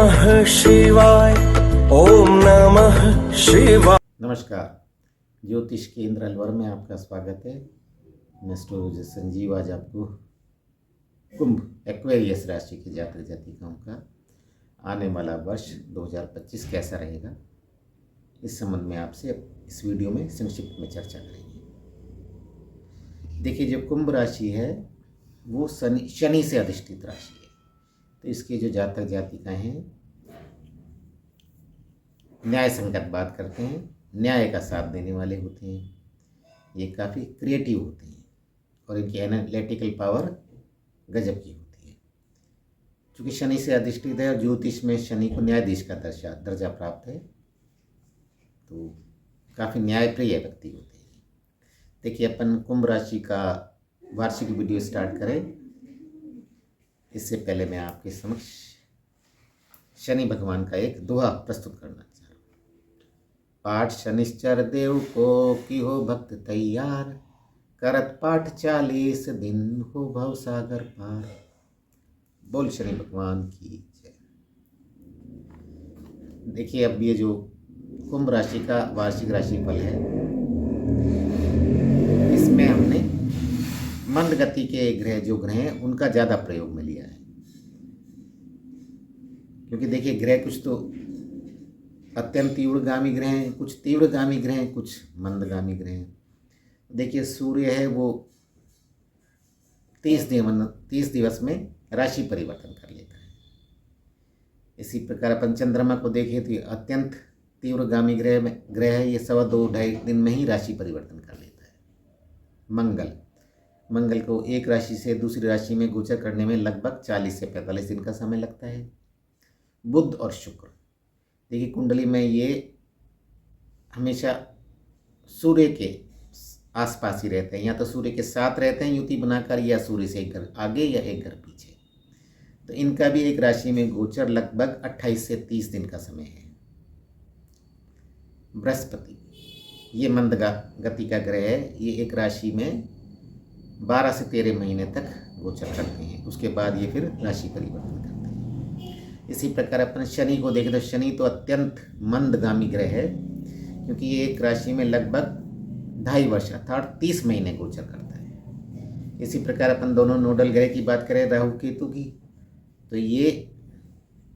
नमः शिवाय। ओम नमः शिवाय। नमस्कार, ज्योतिष केंद्र अलवर में आपका स्वागत है। मैं एस्ट्रोलॉजर संजीव आज आपको कुंभ एक्वेरियस राशि के जातक जातिकाओं का आने वाला वर्ष 2025 कैसा रहेगा, इस संबंध में आपसे इस वीडियो में संक्षिप्त में चर्चा करेंगे। देखिए, जो कुंभ राशि है वो शनि से अधिष्ठित राशि है, तो इसके जो जातक जातिकाएं हैं न्याय संगत बात करते हैं, न्याय का साथ देने वाले होते हैं, ये काफ़ी क्रिएटिव होते हैं और इनकी एनालिटिकल पावर गजब की होती है। चूँकि शनि से अधिष्ठित है और ज्योतिष में शनि को न्यायाधीश का दर्जा प्राप्त है, तो काफ़ी न्यायप्रिय व्यक्ति होते हैं। देखिए, अपन कुंभ राशि का वार्षिक वीडियो स्टार्ट करें इससे पहले मैं आपके समक्ष शनि भगवान का एक दोहा प्रस्तुत करना चाह रहा हूँ। पाठ शनिश्चर देव को की हो भक्त तैयार, करत पाठ 40 दिन हो भव सागर पार। बोल शनि भगवान की जय। देखिए, अब ये जो कुंभ राशि का वार्षिक राशिफल है, इसमें हमने मंद गति के ग्रह जो ग्रह हैं उनका ज़्यादा प्रयोग में लिया है, क्योंकि देखिए ग्रह कुछ तो अत्यंत तीव्रगामी ग्रह हैं, कुछ तीव्रगामी ग्रह हैं, कुछ मंदगामी ग्रह हैं। देखिए, सूर्य है वो 30 दिवस में राशि परिवर्तन कर लेता है। इसी प्रकार अपन चंद्रमा को देखें तो ये अत्यंत तीव्रगामी ग्रह है, ये 2.5 दिन में ही राशि परिवर्तन कर लेता है। मंगल को एक राशि से दूसरी राशि में गोचर करने में लगभग 40 से 45 दिन का समय लगता है। बुध और शुक्र, देखिए कुंडली में ये हमेशा सूर्य के आसपास ही रहते हैं, या तो सूर्य के साथ रहते हैं युति बनाकर, या सूर्य से एक घर आगे या एक घर पीछे। तो इनका भी एक राशि में गोचर लगभग 28 से 30 दिन का समय है। बृहस्पति, ये मंद गति का ग्रह है, ये एक राशि में 12 से 13 महीने तक गोचर करते हैं, उसके बाद ये फिर राशि परिवर्तन करते हैं। इसी प्रकार अपन शनि को देखें तो शनि तो अत्यंत मंदगामी ग्रह है, क्योंकि ये एक राशि में लगभग 2.5 वर्ष अर्थात 30 महीने गोचर करता है। इसी प्रकार अपन दोनों नोडल ग्रह की बात करें राहु केतु की, तो ये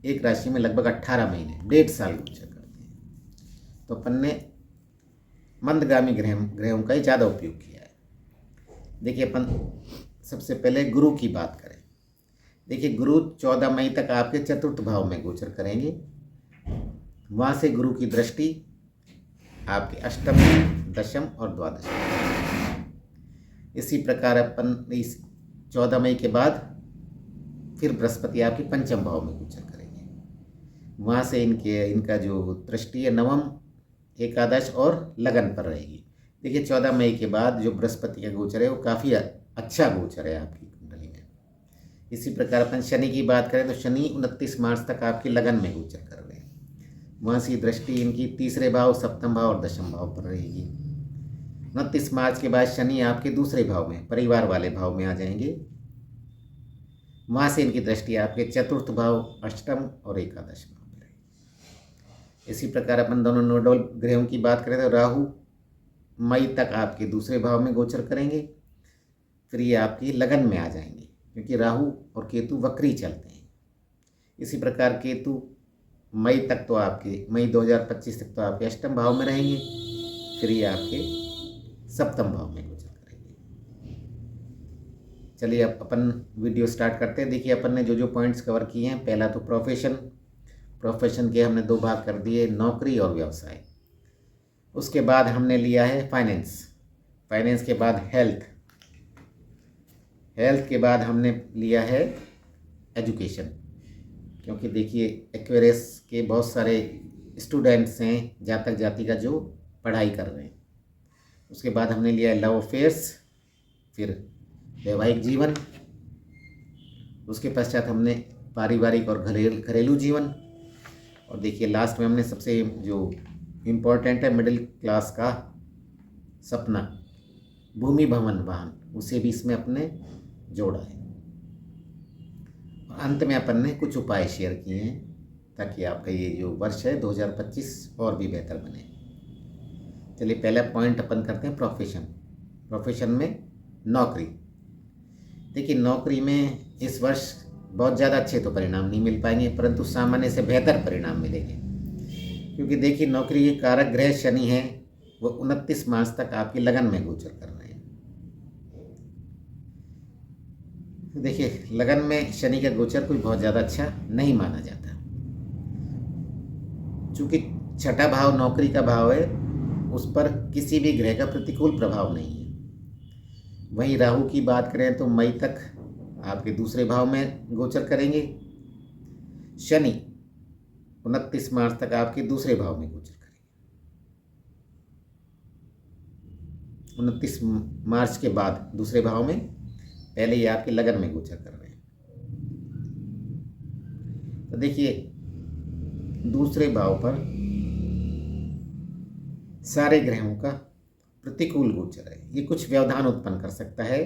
एक राशि में लगभग 18 महीने 1.5 साल गोचर करते हैं। तो अपन ने मंदगामी ग्रहों का ही ज़्यादा उपयोग किया है। देखिए, अपन सबसे पहले गुरु की बात करें। देखिए, गुरु 14 मई तक आपके चतुर्थ भाव में गोचर करेंगे। वहाँ से गुरु की दृष्टि आपके अष्टम, दशम और द्वादश। इसी प्रकार अपन इस 14 मई के बाद फिर बृहस्पति आपके पंचम भाव में गोचर करेंगे। वहाँ से इनका जो दृष्टि है नवम, एकादश और लगन पर रहेगी। देखिए, 14 मई के बाद जो बृहस्पति का गोचर है वो काफ़ी अच्छा गोचर है आपकी कुंडली में। इसी प्रकार अपन शनि की बात करें तो शनि 29 मार्च तक आपकी लगन में गोचर कर रहे हैं। वहाँ से दृष्टि इनकी तीसरे भाव, सप्तम भाव और दशम भाव पर रहेगी। 29 मार्च के बाद शनि आपके दूसरे भाव में, परिवार वाले भाव में आ जाएंगे। वहाँ से इनकी दृष्टि आपके चतुर्थ भाव, अष्टम और एकादश भाव पर रहेगी। इसी प्रकार अपन दोनों नोडल ग्रहों की बात करें तो राहु मई तक आपके दूसरे भाव में गोचर करेंगे, फिर ये आपकी लगन में आ जाएंगे, क्योंकि राहु और केतु वक्री चलते हैं। इसी प्रकार केतु मई 2025 तक तो आपके अष्टम भाव में रहेंगे, फिर ये आपके सप्तम भाव में गोचर करेंगे। चलिए अब अपन वीडियो स्टार्ट करते हैं। देखिए, अपन ने जो पॉइंट्स कवर किए हैं, पहला तो प्रोफेशन के हमने 2 भाग कर दिए, नौकरी और व्यवसाय। उसके बाद हमने लिया है फाइनेंस के बाद हेल्थ के बाद हमने लिया है एजुकेशन, क्योंकि देखिए एक्वेरियस के बहुत सारे स्टूडेंट्स हैं, जातक जातिका जो पढ़ाई कर रहे हैं। उसके बाद हमने लिया है लव अफेयर्स, फिर वैवाहिक जीवन, उसके पश्चात हमने पारिवारिक और घरेलू जीवन, और देखिए लास्ट में हमने सबसे जो इम्पोर्टेंट है मिडिल क्लास का सपना, भूमि भवन वाहन, उसे भी इसमें अपने जोड़ा है। और अंत में अपन ने कुछ उपाय शेयर किए हैं ताकि आपका ये जो वर्ष है 2025 और भी बेहतर बने। चलिए पहला पॉइंट अपन करते हैं प्रोफेशन में नौकरी। देखिए नौकरी में इस वर्ष बहुत ज़्यादा अच्छे तो परिणाम नहीं मिल पाएंगे, परंतु सामान्य से बेहतर परिणाम मिलेंगे, क्योंकि देखिए नौकरी के कारक ग्रह शनि है, वो 29 मार्च तक आपकी लगन में गोचर कर रहे हैं। देखिए लगन में शनि का गोचर कोई बहुत ज़्यादा अच्छा नहीं माना जाता, चूँकि छठा भाव नौकरी का भाव है, उस पर किसी भी ग्रह का प्रतिकूल प्रभाव नहीं है। वहीं राहु की बात करें तो मई तक आपके दूसरे भाव में गोचर करेंगे। शनि 29 मार्च तक आपके दूसरे भाव में गोचर करेंगे। 29 मार्च के बाद दूसरे भाव में, पहले ही आपके लगन में गोचर कर रहे हैं। तो देखिए दूसरे भाव पर सारे ग्रहों का प्रतिकूल गोचर है, ये कुछ व्यवधान उत्पन्न कर सकता है।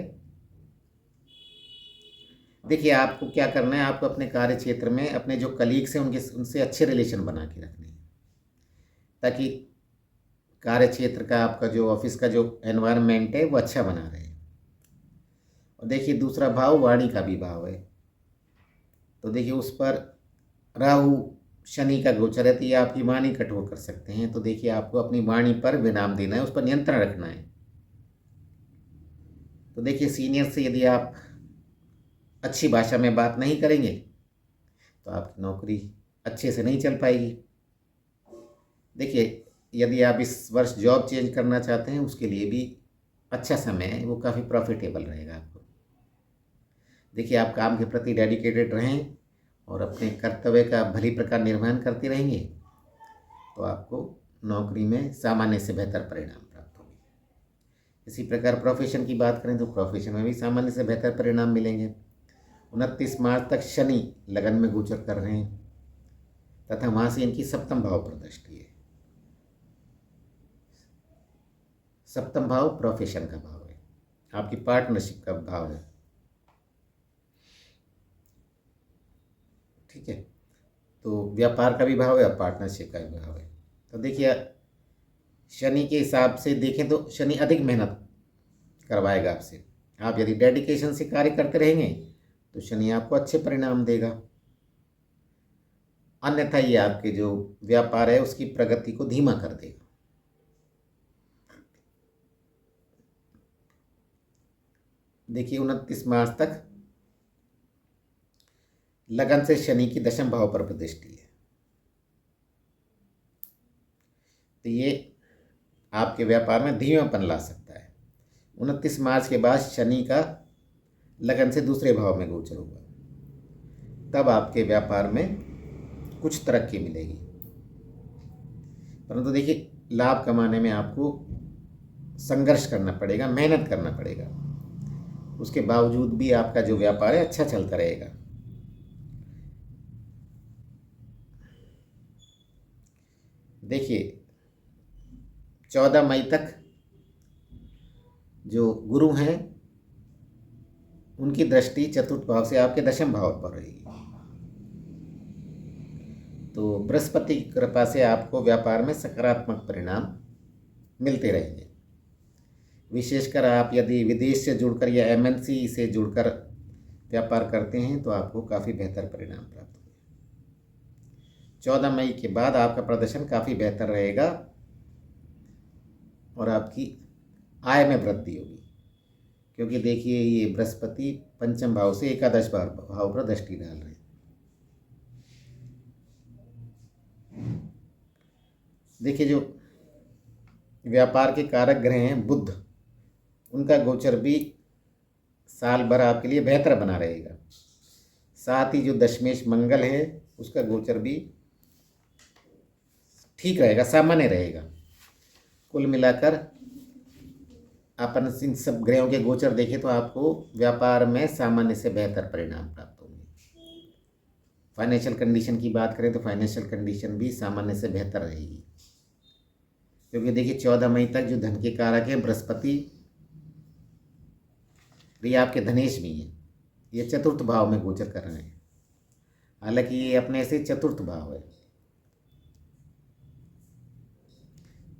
देखिए आपको क्या करना है, आपको अपने कार्य क्षेत्र में अपने जो कलीग्स हैं उनसे अच्छे रिलेशन बना के रखने हैं, ताकि कार्य क्षेत्र का आपका जो ऑफिस का जो एनवायरनमेंट है वो अच्छा बना रहे। और देखिए दूसरा भाव वाणी का भी भाव है, तो देखिए उस पर राहु शनि का गोचर है, तो ये आपकी वाणी कठोर कर सकते हैं। तो देखिए आपको अपनी वाणी पर विराम देना है, उस पर नियंत्रण रखना है। तो देखिए सीनियर से यदि आप अच्छी भाषा में बात नहीं करेंगे तो आपकी नौकरी अच्छे से नहीं चल पाएगी। देखिए यदि आप इस वर्ष जॉब चेंज करना चाहते हैं, उसके लिए भी अच्छा समय है, वो काफ़ी प्रॉफिटेबल रहेगा आपको। देखिए आप काम के प्रति डेडिकेटेड रहें और अपने कर्तव्य का भली प्रकार निर्वहन करते रहेंगे, तो आपको नौकरी में सामान्य से बेहतर परिणाम प्राप्त होंगे। इसी प्रकार प्रोफेशन की बात करें तो प्रोफेशन में भी सामान्य से बेहतर परिणाम मिलेंगे। 29 मार्च तक शनि लगन में गोचर कर रहे हैं, तथा वहाँ से इनकी सप्तम भाव पर दृष्टि है। सप्तम भाव प्रोफेशन का भाव है, आपकी पार्टनरशिप का भाव है। ठीक है, तो व्यापार का भी भाव है और पार्टनरशिप का भी भाव है। तो देखिए शनि के हिसाब से देखें तो शनि अधिक मेहनत करवाएगा आपसे। आप यदि डेडिकेशन से कार्य करते रहेंगे तो शनि आपको अच्छे परिणाम देगा, अन्यथा ये आपके जो व्यापार है उसकी प्रगति को धीमा कर देगा। देखिए 29 मार्च तक लगन से शनि की दशम भाव पर दृष्टि है, तो ये आपके व्यापार में धीमापन ला सकता है। 29 मार्च के बाद शनि का लगन से दूसरे भाव में गोचर होगा, तब आपके व्यापार में कुछ तरक्की मिलेगी। परंतु देखिए लाभ कमाने में आपको संघर्ष करना पड़ेगा, मेहनत करना पड़ेगा, उसके बावजूद भी आपका जो व्यापार है अच्छा चलता रहेगा। देखिए 14 मई तक जो गुरु हैं उनकी दृष्टि चतुर्थ भाव से आपके दशम भाव पर रहेगी, तो बृहस्पति की कृपा से आपको व्यापार में सकारात्मक परिणाम मिलते रहेंगे। विशेषकर आप यदि विदेश से जुड़कर या एमएनसी से जुड़कर व्यापार करते हैं तो आपको काफ़ी बेहतर परिणाम प्राप्त होंगे। 14 मई के बाद आपका प्रदर्शन काफ़ी बेहतर रहेगा और आपकी आय में वृद्धि होगी, क्योंकि देखिए ये बृहस्पति पंचम भाव से एकादश भाव पर दृष्टि डाल रहे हैं। देखिए जो व्यापार के कारक ग्रह हैं बुध, उनका गोचर भी साल भर आपके लिए बेहतर बना रहेगा। साथ ही जो दशमेश मंगल है उसका गोचर भी ठीक रहेगा, सामान्य रहेगा। कुल मिलाकर अपन इन सब ग्रहों के गोचर देखें तो आपको व्यापार में सामान्य से बेहतर परिणाम प्राप्त होंगे। फाइनेंशियल कंडीशन की बात करें तो फाइनेंशियल कंडीशन भी सामान्य से बेहतर रहेगी, क्योंकि देखिए 14 मई तक जो धन के कारक हैं बृहस्पति, ये आपके धनेश भी हैं, ये चतुर्थ भाव में गोचर कर रहे हैं। हालांकि ये अपने से चतुर्थ भाव है,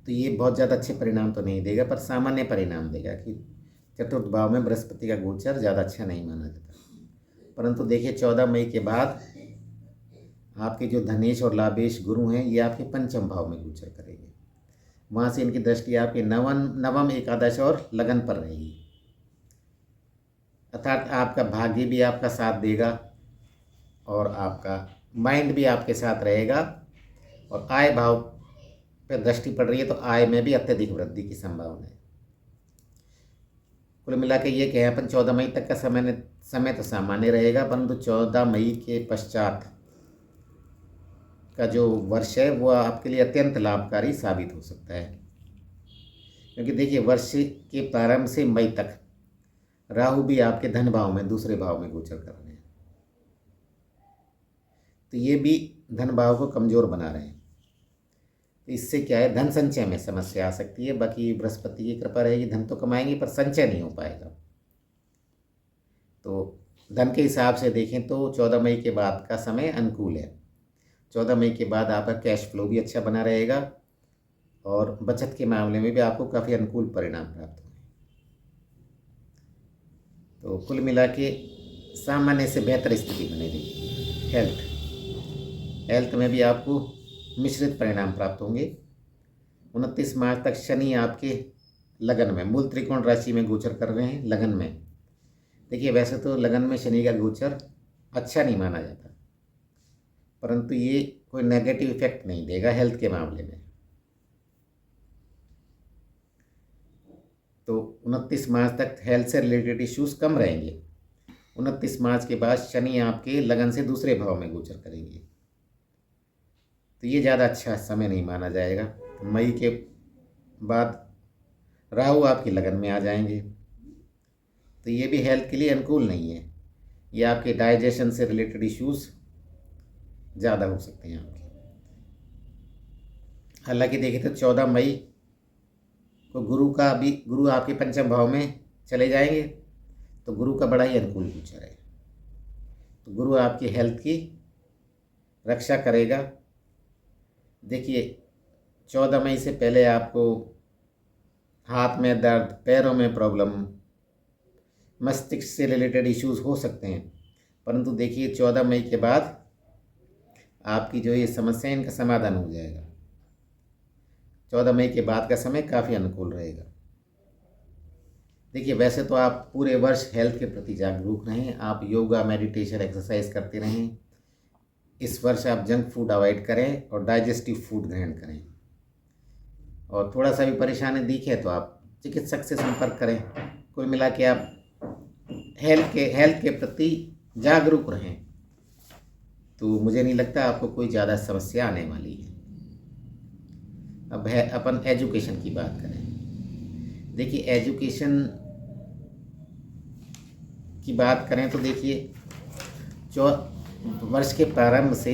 तो ये बहुत ज़्यादा अच्छे परिणाम तो नहीं देगा, पर सामान्य परिणाम देगा कि चतुर्थ भाव में बृहस्पति का गोचर ज़्यादा अच्छा नहीं माना जाता। परंतु देखिए 14 मई के बाद आपके जो धनेश और लाभेश गुरु हैं ये आपके पंचम भाव में गोचर करेंगे। वहाँ से इनकी दृष्टि आपके नवम एकादश और लगन पर रहेगी, अर्थात आपका भाग्य भी आपका साथ देगा और आपका माइंड भी आपके साथ रहेगा। और आय भाव पर दृष्टि पड़ रही है तो आय में भी अत्यधिक वृद्धि की संभावना है। कुल मिला के ये कहें अपन 14 मई तक का समय तो सामान्य रहेगा, परंतु 14 मई के पश्चात का जो वर्ष है वो आपके लिए अत्यंत लाभकारी साबित हो सकता है। क्योंकि देखिए वर्ष के प्रारंभ से मई तक राहु भी आपके धन भाव में दूसरे भाव में गोचर कर रहे हैं, तो ये भी धन भाव को कमज़ोर बना रहे हैं। तो इससे क्या है, धन संचय में समस्या आ सकती है। बाकी बृहस्पति की कृपा रहेगी, धन तो कमाएंगे पर संचय नहीं हो पाएगा। तो धन के हिसाब से देखें तो 14 मई के बाद का समय अनुकूल है। 14 मई के बाद आपका कैश फ्लो भी अच्छा बना रहेगा और बचत के मामले में भी आपको काफ़ी अनुकूल परिणाम प्राप्त होंगे। तो कुल मिला के सामान्य से बेहतर स्थिति बनी रहेगी। हेल्थ में भी आपको मिश्रित परिणाम प्राप्त होंगे। 29 मार्च तक शनि आपके लगन में मूल त्रिकोण राशि में गोचर कर रहे हैं। लगन में देखिए वैसे तो लगन में शनि का गोचर अच्छा नहीं माना जाता, परंतु ये कोई नेगेटिव इफेक्ट नहीं देगा हेल्थ के मामले में। तो 29 मार्च तक हेल्थ से रिलेटेड इश्यूज कम रहेंगे। 29 मार्च के बाद शनि आपके लगन से दूसरे भाव में गोचर करेंगे, तो ये ज़्यादा अच्छा समय नहीं माना जाएगा। मई के बाद राहु आपकी लगन में आ जाएंगे, तो ये भी हेल्थ के लिए अनुकूल नहीं है। ये आपके डाइजेशन से रिलेटेड इश्यूज ज़्यादा हो सकते हैं आपके। हालांकि देखें तो 14 मई को गुरु आपके पंचम भाव में चले जाएंगे, तो गुरु का बड़ा ही अनुकूल गोचर है। तो गुरु आपकी हेल्थ की रक्षा करेगा। देखिए 14 मई से पहले आपको हाथ में दर्द, पैरों में प्रॉब्लम, मस्तिष्क से रिलेटेड इश्यूज हो सकते हैं, परंतु देखिए 14 मई के बाद आपकी जो ये समस्या है इनका समाधान हो जाएगा। 14 मई के बाद का समय काफ़ी अनुकूल रहेगा। देखिए वैसे तो आप पूरे वर्ष हेल्थ के प्रति जागरूक रहें, आप योगा, मेडिटेशन, एक्सरसाइज करते रहें। इस वर्ष आप जंक फूड अवॉइड करें और डाइजेस्टिव फूड ग्रहण करें। और थोड़ा सा भी परेशानी दिखे तो आप चिकित्सक से संपर्क करें। कुल मिला के आप हेल्थ के प्रति जागरूक रहें, तो मुझे नहीं लगता आपको कोई ज़्यादा समस्या आने वाली है। अब है अपन एजुकेशन की बात करें। देखिए एजुकेशन की बात करें तो देखिए वर्ष के प्रारंभ से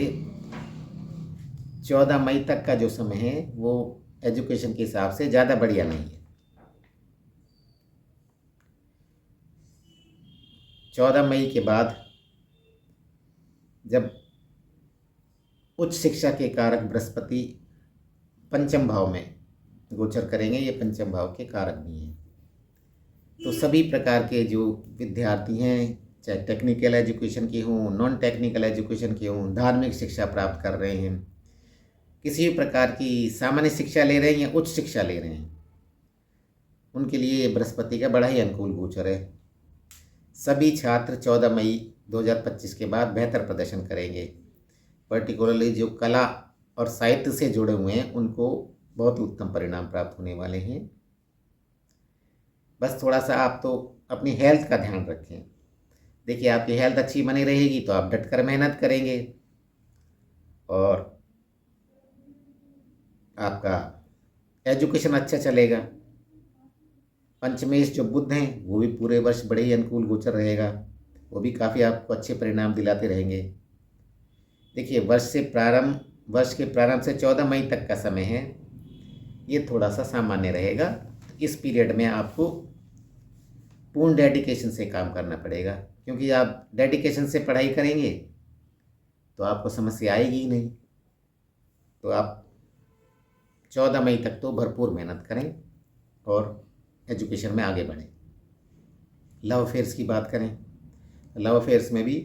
14 मई तक का जो समय है वो एजुकेशन के हिसाब से ज़्यादा बढ़िया नहीं है। 14 मई के बाद जब उच्च शिक्षा के कारक बृहस्पति पंचम भाव में गोचर करेंगे, ये पंचम भाव के कारक भी हैं, तो सभी प्रकार के जो विद्यार्थी हैं, चाहे टेक्निकल एजुकेशन के हों, नॉन टेक्निकल एजुकेशन के हों, धार्मिक शिक्षा प्राप्त कर रहे हैं, किसी भी प्रकार की सामान्य शिक्षा ले रहे हैं या उच्च शिक्षा ले रहे हैं, उनके लिए बृहस्पति का बड़ा ही अनुकूल गोचर है। सभी छात्र 14 मई 2025 के बाद बेहतर प्रदर्शन करेंगे। पर्टिकुलरली जो कला और साहित्य से जुड़े हुए हैं उनको बहुत उत्तम परिणाम प्राप्त होने वाले हैं। बस थोड़ा सा आप तो अपनी हेल्थ का ध्यान रखें। देखिए आपकी हेल्थ अच्छी बनी रहेगी तो आप डटकर मेहनत करेंगे और आपका एजुकेशन अच्छा चलेगा। पंचमेश जो बुध हैं वो भी पूरे वर्ष बड़े ही अनुकूल गोचर रहेगा, वो भी काफ़ी आपको अच्छे परिणाम दिलाते रहेंगे। देखिए वर्ष के प्रारंभ से 14 मई तक का समय है, ये थोड़ा सा सामान्य रहेगा। इस पीरियड में आपको पूर्ण डेडिकेशन से काम करना पड़ेगा, क्योंकि आप डेडिकेशन से पढ़ाई करेंगे तो आपको समस्या आएगी ही नहीं। तो आप 14 मई तक तो भरपूर मेहनत करें और एजुकेशन में आगे बढ़ें। लव अफेयर्स की बात करें, लव अफेयर्स में भी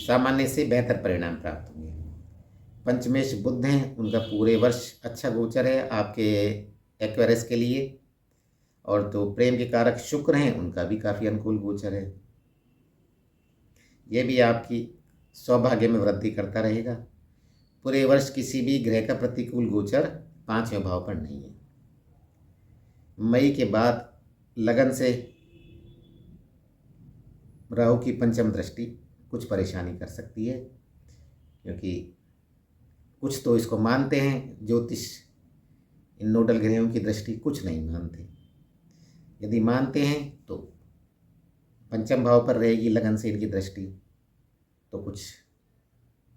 सामान्य से बेहतर परिणाम प्राप्त होंगे। पंचमेश बुध हैं, उनका पूरे वर्ष अच्छा गोचर है आपके एक्वेरियस के लिए। और तो प्रेम के कारक शुक्र हैं, उनका भी काफ़ी अनुकूल गोचर है। ये भी आपकी सौभाग्य में वृद्धि करता रहेगा। पूरे वर्ष किसी भी ग्रह का प्रतिकूल गोचर 5वें भाव पर नहीं है। मई के बाद लगन से राहु की पंचम दृष्टि कुछ परेशानी कर सकती है, क्योंकि कुछ तो इसको मानते हैं ज्योतिष, इन नोडल ग्रहों की दृष्टि कुछ नहीं मानते। यदि मानते हैं तो पंचम भाव पर रहेगी लगन से इनकी दृष्टि, तो कुछ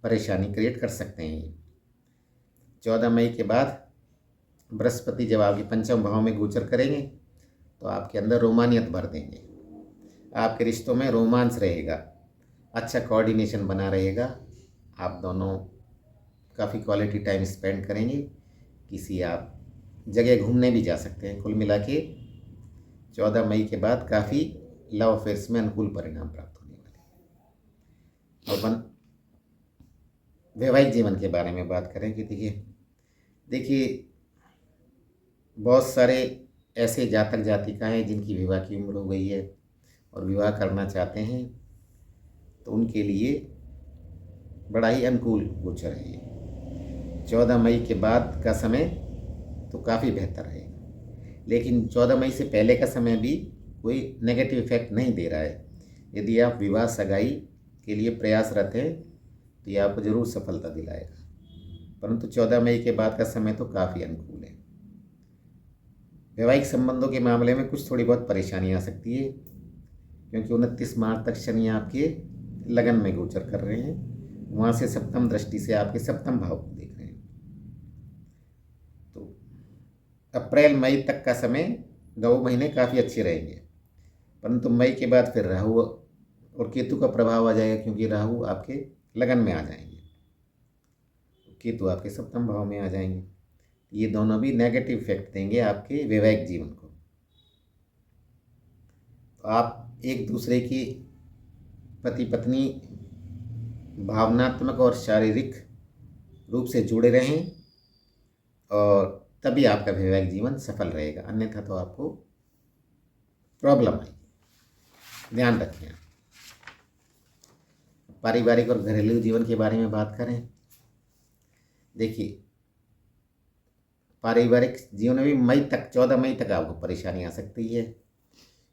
परेशानी क्रिएट कर सकते हैं ये। 14 मई के बाद बृहस्पति जब आपके पंचम भाव में गोचर करेंगे तो आपके अंदर रोमानियत भर देंगे। आपके रिश्तों में रोमांस रहेगा, अच्छा कोऑर्डिनेशन बना रहेगा। आप दोनों काफ़ी क्वालिटी टाइम स्पेंड करेंगे। किसी आप जगह घूमने भी जा सकते हैं। कुल मिला के 14 मई के बाद काफ़ी लव अफेयर्स में अनुकूल परिणाम प्राप्त होने वाले। अपन वैवाहिक जीवन के बारे में बात करें कि देखिए बहुत सारे ऐसे जातक जातिकाएं हैं जिनकी विवाह की उम्र हो गई है और विवाह करना चाहते हैं, तो उनके लिए बड़ा ही अनुकूल गोचर है ये। 14 मई के बाद का समय तो काफ़ी बेहतर है, लेकिन 14 मई से पहले का समय भी कोई नेगेटिव इफेक्ट नहीं दे रहा है। यदि आप विवाह सगाई के लिए प्रयासरत हैं तो ये आपको ज़रूर सफलता दिलाएगा, परंतु 14 मई के बाद का समय तो काफ़ी अनुकूल है। वैवाहिक संबंधों के मामले में कुछ थोड़ी बहुत परेशानी आ सकती है, क्योंकि 29 मार्च तक शनि आपके लगन में गोचर कर रहे हैं, वहाँ से सप्तम दृष्टि से आपके सप्तम भाव को देख रहे हैं। तो अप्रैल मई तक का समय 2 महीने काफ़ी अच्छे रहेंगे, परंतु मई के बाद फिर राहु और केतु का प्रभाव आ जाएगा, क्योंकि राहु आपके लगन में आ जाएंगे, केतु आपके सप्तम भाव में आ जाएंगे। ये दोनों भी नेगेटिव इफेक्ट देंगे आपके वैवाहिक जीवन को। तो आप एक दूसरे की पति पत्नी भावनात्मक और शारीरिक रूप से जुड़े रहें, और तभी आपका वैवाहिक जीवन सफल रहेगा, अन्यथा तो आपको प्रॉब्लम आएगी। ध्यान रखें। पारिवारिक और घरेलू जीवन के बारे में बात करें, देखिए पारिवारिक जीवन में भी मई तक 14 मई तक आपको परेशानी आ सकती है,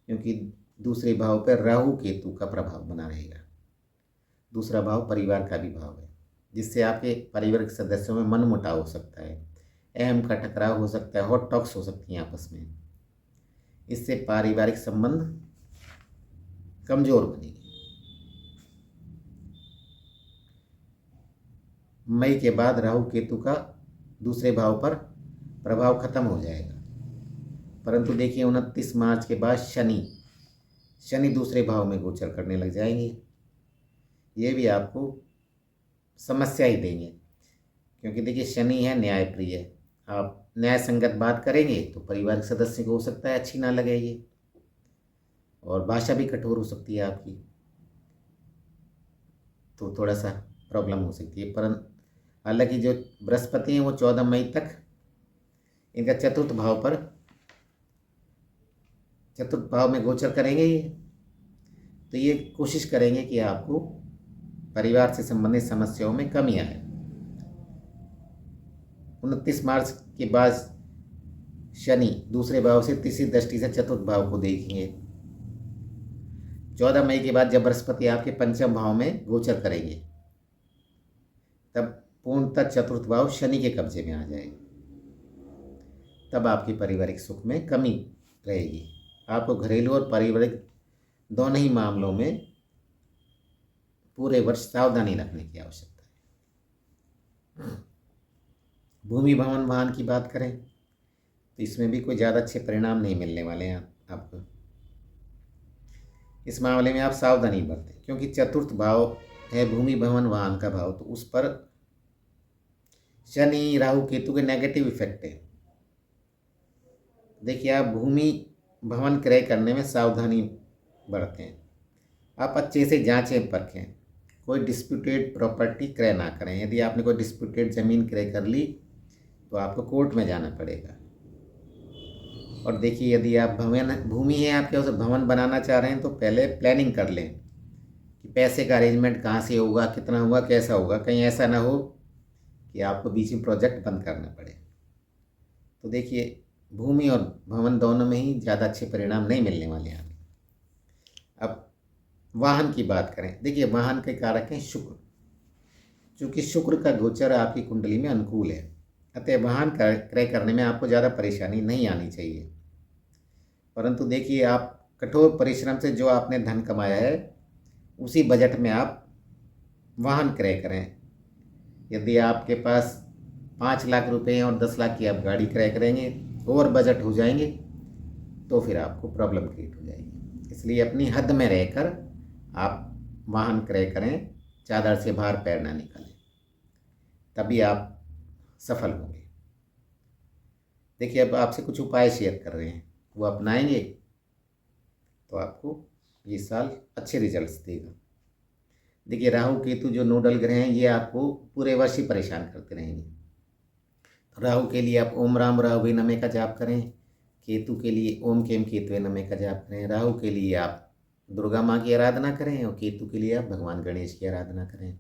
क्योंकि दूसरे भाव पर राहु केतु का प्रभाव बना रहेगा। दूसरा भाव परिवार का भी भाव है, जिससे आपके पारिवारिक सदस्यों में मनमुटाव हो सकता है, अहम का टकराव हो सकता है, हॉट टॉक्स हो सकती हैं आपस में। इससे पारिवारिक संबंध कमजोर बनेगी। मई के बाद राहु केतु का दूसरे भाव पर प्रभाव खत्म हो जाएगा, परंतु देखिए 29 मार्च के बाद शनि दूसरे भाव में गोचर करने लग जाएंगे। ये भी आपको समस्या ही देंगे, क्योंकि देखिए शनि है न्याय प्रिय। आप न्याय संगत बात करेंगे तो परिवार के सदस्य को हो सकता है अच्छी ना लगे ये, और भाषा भी कठोर हो सकती है आपकी, तो थोड़ा सा प्रॉब्लम हो सकती है। परंतु हालांकि जो बृहस्पति हैं वो 14 मई तक इनका चतुर्थ भाव में गोचर करेंगे, तो ये कोशिश करेंगे कि आपको परिवार से संबंधित समस्याओं में कमी आए। 29 मार्च के बाद शनि दूसरे भाव से तीसरी दृष्टि से चतुर्थ भाव को देखेंगे। 14 मई के बाद जब बृहस्पति आपके पंचम भाव में गोचर करेंगे, तब पूर्णतः चतुर्थ भाव शनि के कब्जे में आ जाएगा। तब आपकी पारिवारिक सुख में कमी रहेगी। आपको घरेलू और पारिवारिक दोनों ही मामलों में पूरे वर्ष सावधानी रखने की आवश्यकता है। भूमि भवन वाहन की बात करें तो इसमें भी कोई ज़्यादा अच्छे परिणाम नहीं मिलने वाले हैं आपको। इस मामले में आप सावधानी बरतें, क्योंकि चतुर्थ भाव है भूमि भवन वाहन का भाव, तो उस पर शनि राहु केतु के नेगेटिव इफेक्ट है। देखिए, आप भूमि भवन क्रय करने में सावधानी बरतें। आप अच्छे से जांचें परखें, कोई डिस्प्यूटेड प्रॉपर्टी क्रय ना करें। यदि आपने कोई डिस्प्यूटेड ज़मीन क्रय कर ली तो आपको कोर्ट में जाना पड़ेगा। और देखिए, यदि आप भूमि है आपके उसे भवन बनाना चाह रहे हैं तो पहले प्लानिंग कर लें कि पैसे का अरेंजमेंट कहाँ से होगा, कितना होगा, कैसा होगा। कहीं ऐसा ना हो कि आपको बीच में प्रोजेक्ट बंद करना पड़े। तो देखिए, भूमि और भवन दोनों में ही ज़्यादा अच्छे परिणाम नहीं मिलने वाले हैं। अब वाहन की बात करें। देखिए, वाहन के कारक हैं शुक्र। चूँकि शुक्र का गोचर आपकी कुंडली में अनुकूल है, अतः वाहन क्रय करने में आपको ज़्यादा परेशानी नहीं आनी चाहिए। परंतु देखिए, आप कठोर परिश्रम से जो आपने धन कमाया है उसी बजट में आप वाहन क्रय करें। यदि आपके पास 5 लाख रुपए हैं और 10 लाख की आप गाड़ी क्रय करेंगे, ओवर बजट हो जाएंगे, तो फिर आपको प्रॉब्लम क्रिएट हो जाएगी। इसलिए अपनी हद में रहकर आप वाहन क्रय करें, चादर से बाहर पैर ना निकालें, तभी आप सफल होंगे। देखिए, अब आपसे कुछ उपाय शेयर कर रहे हैं, वो अपनाएंगे तो आपको ये साल अच्छे रिजल्ट्स देगा। देखिए, राहु केतु जो नोडल ग्रह हैं ये आपको पूरे वर्ष ही परेशान करते रहेंगे। तो राहु के लिए आप ओम राम राहुवे नमः का जाप करें। केतु के लिए ओम केम केतुवे नमः का जाप करें। राहु के लिए आप दुर्गा माँ की आराधना करें और केतु के लिए आप भगवान गणेश की आराधना करें।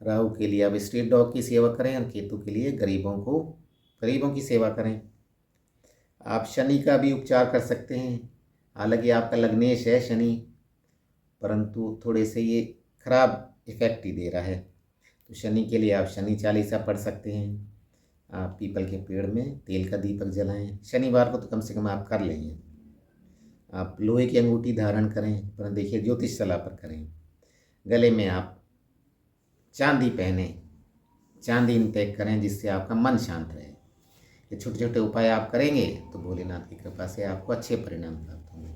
राहु के लिए आप स्ट्रीट डॉग की सेवा करें और केतु के लिए गरीबों की सेवा करें। आप शनि का भी उपचार कर सकते हैं। हालांकि आपका लग्नेश है शनि, परंतु थोड़े से ये खराब इफेक्ट ही दे रहा है। तो शनि के लिए आप शनि चालीसा पढ़ सकते हैं। आप पीपल के पेड़ में तेल का दीपक जलाएं। शनिवार को तो कम से कम आप कर लेंगे। आप लोहे की अंगूठी धारण करें, पर देखिए ज्योतिष सलाह पर करें। गले में आप चांदी पहने, चांदी इंटेक करें, जिससे आपका मन शांत रहे। ये छोटे छोटे उपाय आप करेंगे तो भोलेनाथ की कृपा से आपको अच्छे परिणाम प्राप्त होंगे।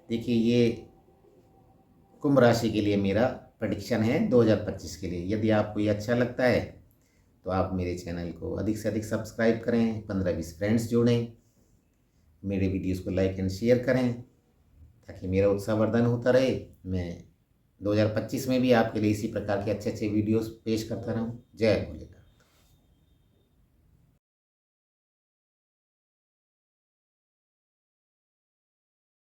देखिए, ये कुंभ राशि के लिए मेरा प्रेडिक्शन है 2025 के लिए। यदि आपको ये अच्छा लगता है तो आप मेरे चैनल को अधिक से अधिक सब्सक्राइब करें, 15-20 फ्रेंड्स जोड़ें, मेरे वीडियोस को लाइक एंड शेयर करें, ताकि मेरा उत्साहवर्धन होता रहे। मैं 2025 में भी आपके लिए इसी प्रकार के अच्छे अच्छे वीडियोस पेश करता रहूं। जय भोलेनाथ।